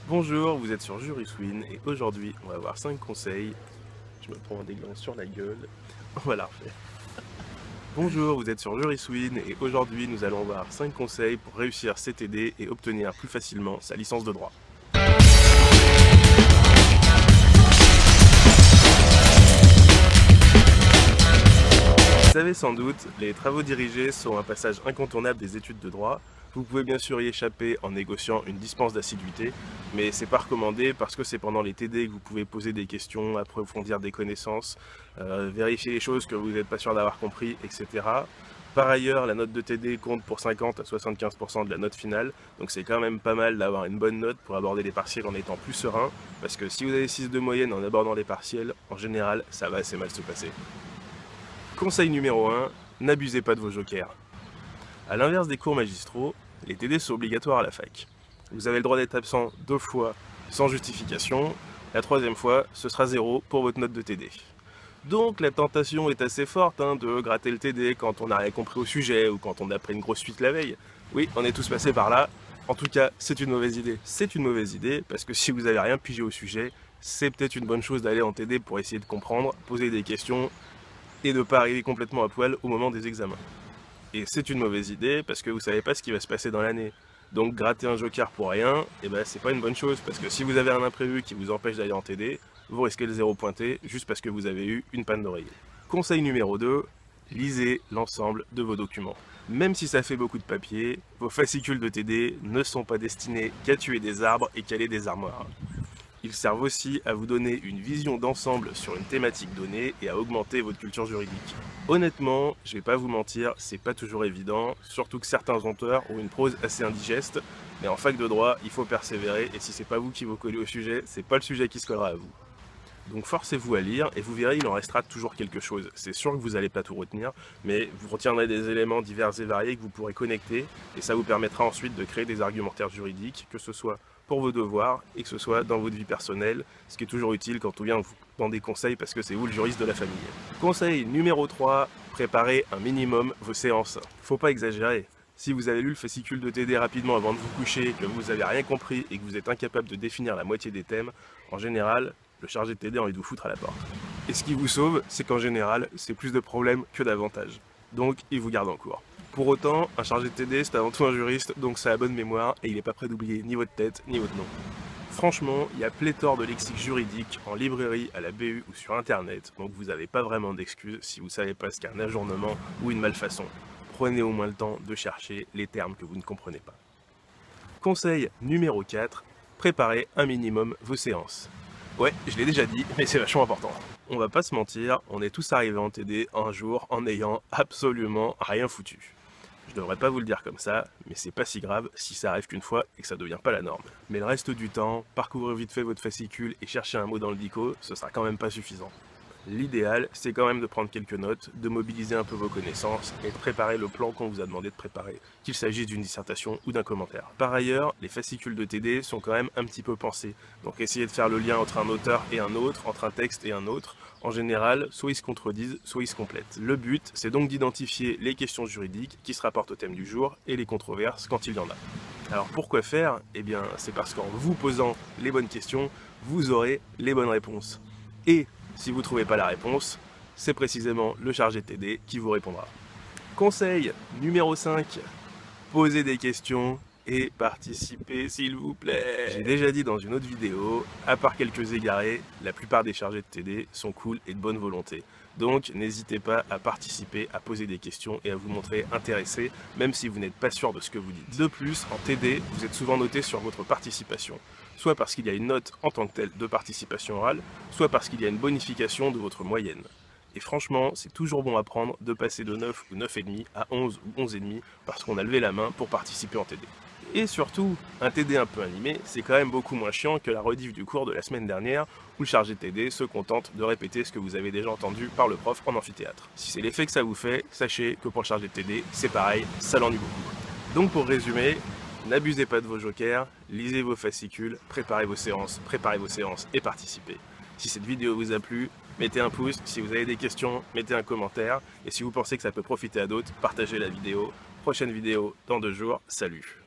Bonjour, vous êtes sur JurisWin et aujourd'hui on va voir 5 conseils. Je me prends des glands sur la gueule. On va la refaire. Bonjour, vous êtes sur JurisWin et aujourd'hui nous allons voir 5 conseils pour réussir CTD et obtenir plus facilement sa licence de droit. Vous savez sans doute, les travaux dirigés sont un passage incontournable des études de droit. Vous pouvez bien sûr y échapper en négociant une dispense d'assiduité, mais c'est pas recommandé parce que c'est pendant les TD que vous pouvez poser des questions, approfondir des connaissances, vérifier les choses que vous n'êtes pas sûr d'avoir compris, etc. Par ailleurs, la note de TD compte pour 50 à 75% de la note finale, donc c'est quand même pas mal d'avoir une bonne note pour aborder les partiels en étant plus serein, parce que si vous avez 6 de moyenne en abordant les partiels, en général, ça va assez mal se passer. Conseil numéro 1, n'abusez pas de vos jokers. A l'inverse des cours magistraux, les TD sont obligatoires à la fac. Vous avez le droit d'être absent 2 fois sans justification, la 3e fois, ce sera 0 pour votre note de TD. Donc la tentation est assez forte de gratter le TD quand on n'a rien compris au sujet ou quand on a pris une grosse suite la veille. Oui, on est tous passés par là. En tout cas, c'est une mauvaise idée. C'est une mauvaise idée parce que si vous n'avez rien pigé au sujet, c'est peut-être une bonne chose d'aller en TD pour essayer de comprendre, poser des questions et de ne pas arriver complètement à poil au moment des examens. Et c'est une mauvaise idée parce que vous savez pas ce qui va se passer dans l'année. Donc gratter un joker pour rien, c'est pas une bonne chose parce que si vous avez un imprévu qui vous empêche d'aller en TD, vous risquez le 0 pointé juste parce que vous avez eu une panne d'oreiller. Conseil numéro 2, lisez l'ensemble de vos documents. Même si ça fait beaucoup de papier, vos fascicules de TD ne sont pas destinés qu'à tuer des arbres et caler des armoires. Ils servent aussi à vous donner une vision d'ensemble sur une thématique donnée et à augmenter votre culture juridique. Honnêtement, je vais pas vous mentir, c'est pas toujours évident, surtout que certains auteurs ont une prose assez indigeste, mais en fac de droit, il faut persévérer et si c'est pas vous qui vous collez au sujet, c'est pas le sujet qui se collera à vous. Donc forcez-vous à lire et vous verrez, il en restera toujours quelque chose. C'est sûr que vous n'allez pas tout retenir, mais vous retiendrez des éléments divers et variés que vous pourrez connecter et ça vous permettra ensuite de créer des argumentaires juridiques, que ce soit pour vos devoirs et que ce soit dans votre vie personnelle, ce qui est toujours utile quand on vient vous demander conseil parce que c'est vous le juriste de la famille. Conseil numéro 3, préparez un minimum vos séances. Faut pas exagérer. Si vous avez lu le fascicule de TD rapidement avant de vous coucher, que vous n'avez rien compris et que vous êtes incapable de définir la moitié des thèmes, en général, le chargé de TD a envie de vous foutre à la porte. Et ce qui vous sauve, c'est qu'en général, c'est plus de problèmes que d'avantages. Donc, il vous garde en cours. Pour autant, un chargé de TD, c'est avant tout un juriste, donc ça a bonne mémoire et il n'est pas prêt d'oublier ni votre tête, ni votre nom. Franchement, il y a pléthore de lexique juridique en librairie, à la BU ou sur internet, donc vous n'avez pas vraiment d'excuses si vous ne savez pas ce qu'est un ajournement ou une malfaçon. Prenez au moins le temps de chercher les termes que vous ne comprenez pas. Conseil numéro 4, préparez un minimum vos séances. Ouais, je l'ai déjà dit, mais c'est vachement important. On va pas se mentir, on est tous arrivés en TD un jour en n'ayant absolument rien foutu. Je devrais pas vous le dire comme ça, mais c'est pas si grave si ça arrive qu'une fois et que ça devient pas la norme. Mais le reste du temps, parcourir vite fait votre fascicule et chercher un mot dans le dico, ce sera quand même pas suffisant. L'idéal, c'est quand même de prendre quelques notes, de mobiliser un peu vos connaissances et de préparer le plan qu'on vous a demandé de préparer, qu'il s'agisse d'une dissertation ou d'un commentaire. Par ailleurs, les fascicules de TD sont quand même un petit peu pensés, donc essayez de faire le lien entre un auteur et un autre, entre un texte et un autre. En général, soit ils se contredisent, soit ils se complètent. Le but, c'est donc d'identifier les questions juridiques qui se rapportent au thème du jour et les controverses quand il y en a. Alors pourquoi faire ? Eh bien, c'est parce qu'en vous posant les bonnes questions, vous aurez les bonnes réponses. Et si vous ne trouvez pas la réponse, c'est précisément le chargé de TD qui vous répondra. Conseil numéro 5, posez des questions et participez s'il vous plaît. J'ai déjà dit dans une autre vidéo, à part quelques égarés, la plupart des chargés de TD sont cool et de bonne volonté. Donc n'hésitez pas à participer, à poser des questions et à vous montrer intéressé, même si vous n'êtes pas sûr de ce que vous dites. De plus, en TD, vous êtes souvent noté sur votre participation, soit parce qu'il y a une note en tant que telle de participation orale, soit parce qu'il y a une bonification de votre moyenne. Et franchement, c'est toujours bon à prendre de passer de 9 ou 9,5 à 11 ou 11,5 parce qu'on a levé la main pour participer en TD. Et surtout, un TD un peu animé, c'est quand même beaucoup moins chiant que la rediff du cours de la semaine dernière où le chargé de TD se contente de répéter ce que vous avez déjà entendu par le prof en amphithéâtre. Si c'est l'effet que ça vous fait, sachez que pour le chargé de TD, c'est pareil, ça l'ennuie beaucoup. Donc pour résumer, n'abusez pas de vos jokers, lisez vos fascicules, préparez vos séances et participez. Si cette vidéo vous a plu, mettez un pouce, si vous avez des questions, mettez un commentaire, et si vous pensez que ça peut profiter à d'autres, partagez la vidéo. Prochaine vidéo dans 2 jours, salut!